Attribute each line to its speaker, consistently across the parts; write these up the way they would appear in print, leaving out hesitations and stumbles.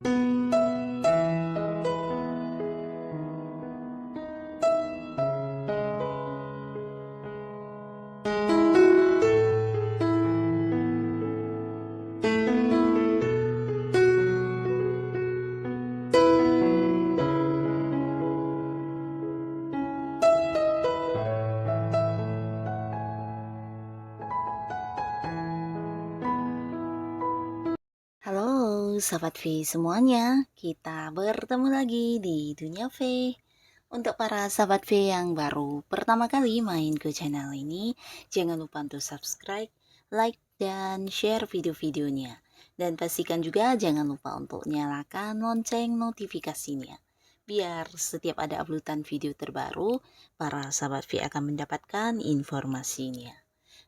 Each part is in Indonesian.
Speaker 1: Halo Sobat V semuanya, kita bertemu lagi di Dunia V. Untuk para Sobat V yang baru pertama kali main ke channel ini, jangan lupa untuk subscribe, like, dan share video-videonya. Dan pastikan juga jangan lupa untuk nyalakan lonceng notifikasinya. Biar setiap ada uploadan video terbaru, para Sobat V akan mendapatkan informasinya.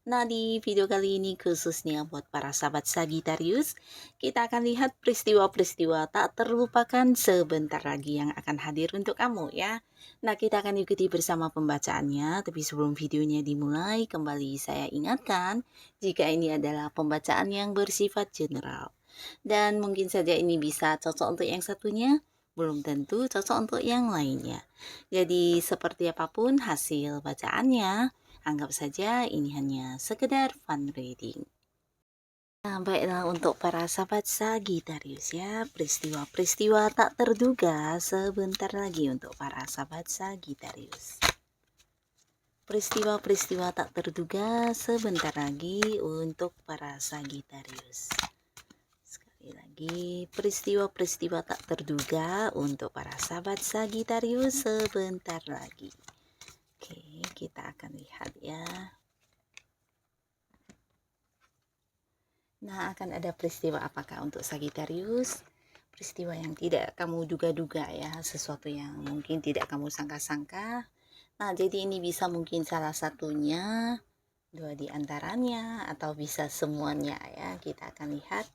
Speaker 1: Nah, di video kali ini khususnya buat para sahabat Sagittarius, kita akan lihat peristiwa-peristiwa tak terlupakan sebentar lagi yang akan hadir untuk kamu ya. Nah, kita akan ikuti bersama pembacaannya, tapi sebelum videonya dimulai, kembali saya ingatkan jika ini adalah pembacaan yang bersifat general. Dan mungkin saja ini bisa cocok untuk yang satunya, belum tentu cocok untuk yang lainnya. Jadi seperti apapun hasil bacaannya, anggap saja ini hanya sekedar fun reading. Nah, baiklah untuk para sahabat Sagittarius ya, peristiwa-peristiwa tak terduga sebentar lagi untuk para sahabat Sagittarius. Peristiwa-peristiwa tak terduga sebentar lagi untuk para Sagittarius. Sekali lagi, peristiwa-peristiwa tak terduga untuk para sahabat Sagittarius sebentar lagi. Oke, kita akan lihat ya. Nah, akan ada peristiwa apakah untuk Sagittarius? Peristiwa yang tidak kamu duga-duga ya, sesuatu yang mungkin tidak kamu sangka-sangka. Nah, jadi ini bisa mungkin salah satunya, dua di antaranya, atau bisa semuanya ya. Kita akan lihat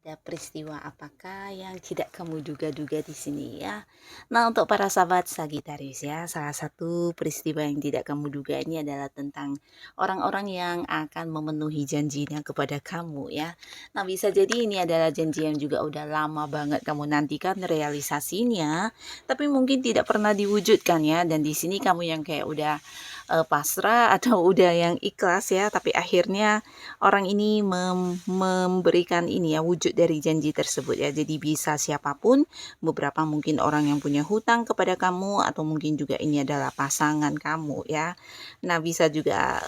Speaker 1: ada peristiwa apakah yang tidak kamu duga-duga di sini ya. Nah, untuk para sahabat Sagittarius ya, salah satu peristiwa yang tidak kamu duga ini adalah tentang orang-orang yang akan memenuhi janjinya kepada kamu ya. Nah, bisa jadi ini adalah janji yang juga udah lama banget kamu nantikan realisasinya, tapi mungkin tidak pernah diwujudkan ya. Dan di sini kamu yang kayak udah pasrah atau udah yang ikhlas ya, tapi akhirnya orang ini memberikan ini ya, wujud dari janji tersebut ya. Jadi bisa siapapun, beberapa mungkin orang yang punya hutang kepada kamu, atau mungkin juga ini adalah pasangan kamu ya. Nah, bisa juga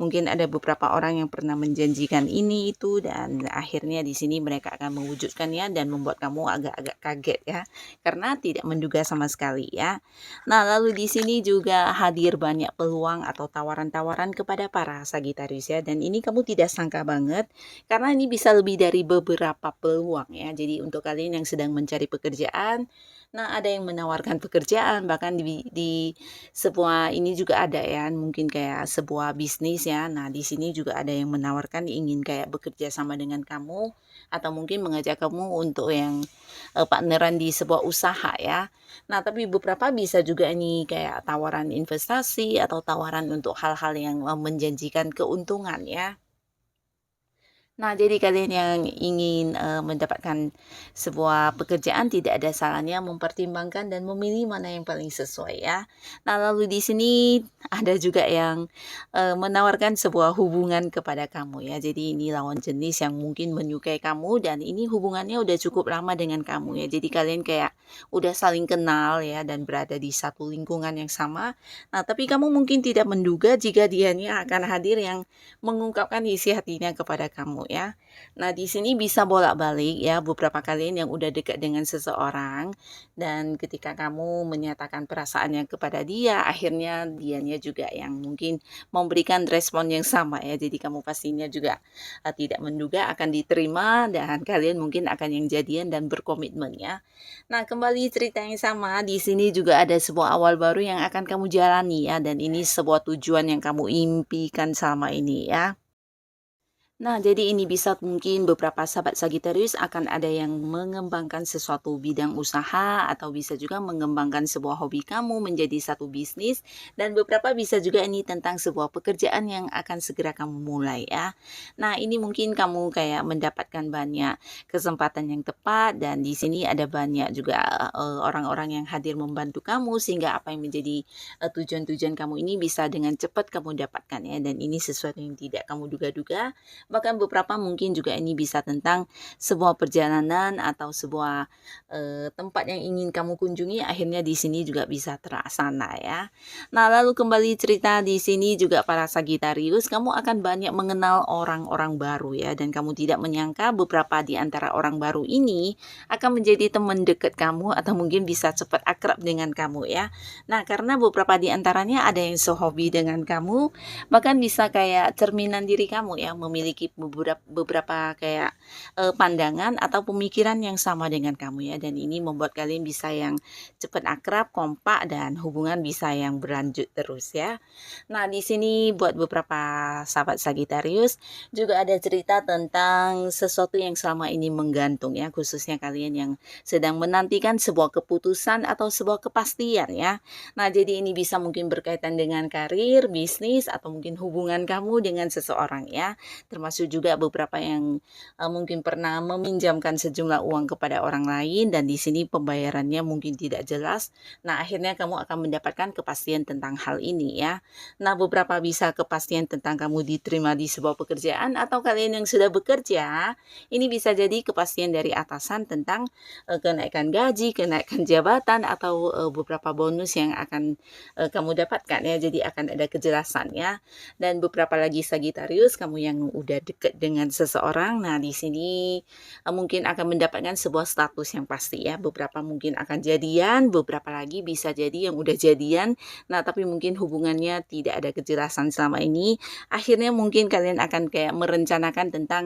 Speaker 1: mungkin ada beberapa orang yang pernah menjanjikan ini itu, dan akhirnya di sini mereka akan mewujudkannya dan membuat kamu agak-agak kaget ya, karena tidak menduga sama sekali ya. Nah, lalu di sini juga hadir banyak peluang atau tawaran-tawaran kepada para Sagittarius ya, dan ini kamu tidak sangka banget karena ini bisa lebih dari beberapa peluang ya. Jadi untuk kalian yang sedang mencari pekerjaan, nah ada yang menawarkan pekerjaan, bahkan di sebuah ini juga ada ya, mungkin kayak sebuah bisnis ya. Nah, di sini juga ada yang menawarkan ingin kayak bekerja sama dengan kamu, atau mungkin mengajak kamu untuk yang partneran di sebuah usaha ya. Nah, tapi beberapa bisa juga ini kayak tawaran investasi atau tawaran untuk hal-hal yang menjanjikan keuntungan ya. Nah, jadi kalian yang ingin mendapatkan sebuah pekerjaan, tidak ada salahnya mempertimbangkan dan memilih mana yang paling sesuai ya. Nah, lalu di sini ada juga yang menawarkan sebuah hubungan kepada kamu ya. Jadi ini lawan jenis yang mungkin menyukai kamu, dan ini hubungannya udah cukup lama dengan kamu ya. Jadi kalian kayak udah saling kenal ya, dan berada di satu lingkungan yang sama. Nah, tapi kamu mungkin tidak menduga jika dianya akan hadir yang mengungkapkan isi hatinya kepada kamu ya. Nah, di sini bisa bolak-balik ya, beberapa kalian yang udah dekat dengan seseorang, dan ketika kamu menyatakan perasaannya kepada dia, akhirnya dianya juga yang mungkin memberikan respon yang sama ya. Jadi kamu pastinya juga tidak menduga akan diterima, dan kalian mungkin akan yang jadian dan berkomitmen ya. Nah, kembali cerita yang sama, di sini juga ada sebuah awal baru yang akan kamu jalani ya, dan ini sebuah tujuan yang kamu impikan selama ini ya. Nah, jadi ini bisa mungkin beberapa sahabat Sagittarius akan ada yang mengembangkan sesuatu bidang usaha atau bisa juga mengembangkan sebuah hobi kamu menjadi satu bisnis dan beberapa bisa juga ini tentang sebuah pekerjaan yang akan segera kamu mulai ya. Nah, ini mungkin kamu kayak mendapatkan banyak kesempatan yang tepat dan di sini ada banyak juga orang-orang yang hadir membantu kamu sehingga apa yang menjadi tujuan-tujuan kamu ini bisa dengan cepat kamu dapatkan ya dan ini sesuatu yang tidak kamu duga-duga. Bahkan beberapa mungkin juga ini bisa tentang sebuah perjalanan atau sebuah tempat yang ingin kamu kunjungi akhirnya di sini juga bisa terlaksana ya. Nah, lalu kembali cerita di sini juga para Sagittarius, kamu akan banyak mengenal orang-orang baru ya dan kamu tidak menyangka beberapa di antara orang baru ini akan menjadi teman dekat kamu atau mungkin bisa cepat akrab dengan kamu ya. Nah, karena beberapa di antaranya ada yang sehobi dengan kamu, bahkan bisa kayak cerminan diri kamu ya, memiliki beberapa kayak pandangan atau pemikiran yang sama dengan kamu ya dan ini membuat kalian bisa yang cepat akrab, kompak dan hubungan bisa yang berlanjut terus ya. Nah, di sini buat beberapa sahabat Sagittarius juga ada cerita tentang sesuatu yang selama ini menggantung ya, khususnya kalian yang sedang menantikan sebuah keputusan atau sebuah kepastian ya. Nah, jadi ini bisa mungkin berkaitan dengan karir, bisnis atau mungkin hubungan kamu dengan seseorang ya. Termasuk juga beberapa yang mungkin pernah meminjamkan sejumlah uang kepada orang lain dan di sini pembayarannya mungkin tidak jelas. Nah, akhirnya kamu akan mendapatkan kepastian tentang hal ini ya. Nah, beberapa bisa kepastian tentang kamu diterima di sebuah pekerjaan atau kalian yang sudah bekerja, ini bisa jadi kepastian dari atasan tentang kenaikan gaji, kenaikan jabatan atau beberapa bonus yang akan kamu dapatkan ya. Jadi akan ada kejelasan ya. Dan beberapa lagi Sagittarius, kamu yang udah deket dengan seseorang, nah di sini mungkin akan mendapatkan sebuah status yang pasti ya. Beberapa mungkin akan jadian, beberapa lagi bisa jadi yang udah jadian, nah tapi mungkin hubungannya tidak ada kejelasan selama ini. Akhirnya mungkin kalian akan kayak merencanakan tentang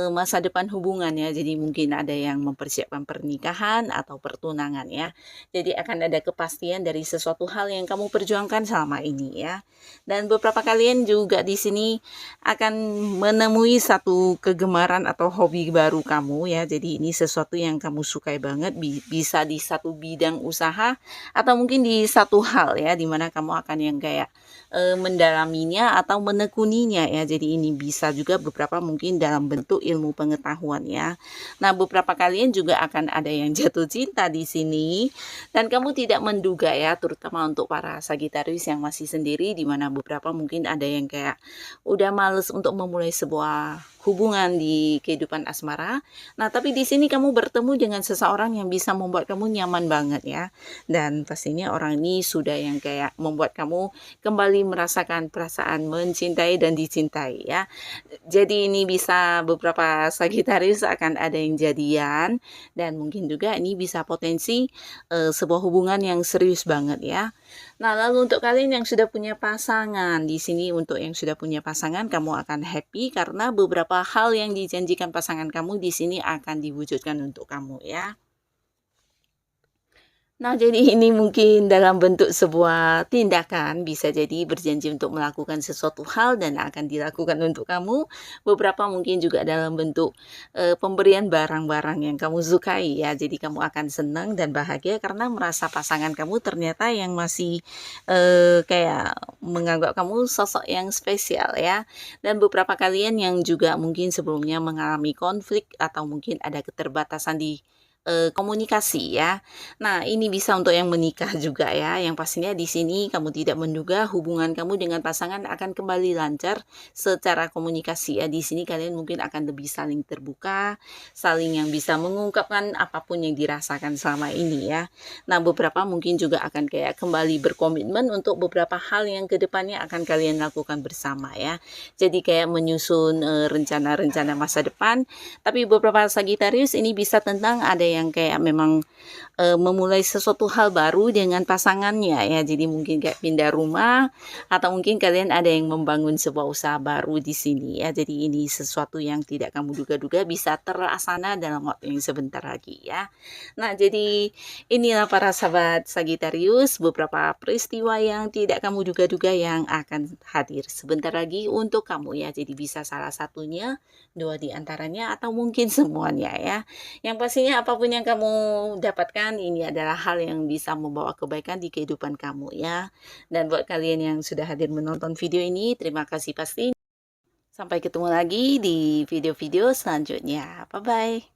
Speaker 1: masa depan hubungan ya. Jadi mungkin ada yang mempersiapkan pernikahan atau pertunangan ya. Jadi akan ada kepastian dari sesuatu hal yang kamu perjuangkan selama ini ya. Dan beberapa kalian juga di sini akan menemui satu kegemaran atau hobi baru kamu ya. Jadi ini sesuatu yang kamu sukai banget, bisa di satu bidang usaha atau mungkin di satu hal ya, dimana kamu akan yang kayak mendalaminya atau menekuninya ya. Jadi ini bisa juga beberapa mungkin dalam bentuk ilmu pengetahuan ya. Nah, beberapa kalian juga akan ada yang jatuh cinta di sini dan kamu tidak menduga ya, terutama untuk para Sagittarius yang masih sendiri, dimana beberapa mungkin ada yang kayak udah males untuk memulai sebuah hubungan di kehidupan asmara. Nah, tapi di sini kamu bertemu dengan seseorang yang bisa membuat kamu nyaman banget ya. Dan pastinya orang ini sudah yang kayak membuat kamu kembali merasakan perasaan mencintai dan dicintai ya. Jadi ini bisa beberapa Sagittarius akan ada yang jadian dan mungkin juga ini bisa potensi sebuah hubungan yang serius banget ya. Nah, lalu untuk kalian yang sudah punya pasangan, di sini untuk yang sudah punya pasangan kamu akan happy karena beberapa hal yang dijanjikan pasangan kamu di sini akan diwujudkan untuk kamu ya. Nah, jadi ini mungkin dalam bentuk sebuah tindakan, bisa jadi berjanji untuk melakukan sesuatu hal dan akan dilakukan untuk kamu. Beberapa mungkin juga dalam bentuk pemberian barang-barang yang kamu sukai ya. Jadi kamu akan senang dan bahagia karena merasa pasangan kamu ternyata yang masih kayak menganggap kamu sosok yang spesial ya. Dan beberapa kalian yang juga mungkin sebelumnya mengalami konflik atau mungkin ada keterbatasan di komunikasi ya. Nah, ini bisa untuk yang menikah juga ya. Yang pastinya di sini kamu tidak menduga hubungan kamu dengan pasangan akan kembali lancar secara komunikasi ya. Di sini kalian mungkin akan lebih saling terbuka, saling yang bisa mengungkapkan apapun yang dirasakan selama ini ya. Nah, beberapa mungkin juga akan kayak kembali berkomitmen untuk beberapa hal yang kedepannya akan kalian lakukan bersama ya. Jadi kayak menyusun rencana-rencana masa depan. Tapi beberapa Sagittarius ini bisa tentang ada yang kayak memang memulai sesuatu hal baru dengan pasangannya ya. Jadi mungkin kayak pindah rumah atau mungkin kalian ada yang membangun sebuah usaha baru di sini ya. Jadi ini sesuatu yang tidak kamu duga-duga bisa terlaksana dalam waktu yang sebentar lagi ya. Nah, jadi inilah para sahabat Sagittarius beberapa peristiwa yang tidak kamu duga-duga yang akan hadir sebentar lagi untuk kamu ya. Jadi bisa salah satunya, dua di antaranya atau mungkin semuanya ya. Yang pastinya apapun yang kamu dapatkan ini adalah hal yang bisa membawa kebaikan di kehidupan kamu ya. Dan buat kalian yang sudah hadir menonton video ini, terima kasih pasti. Sampai ketemu lagi di video-video selanjutnya. Bye-bye.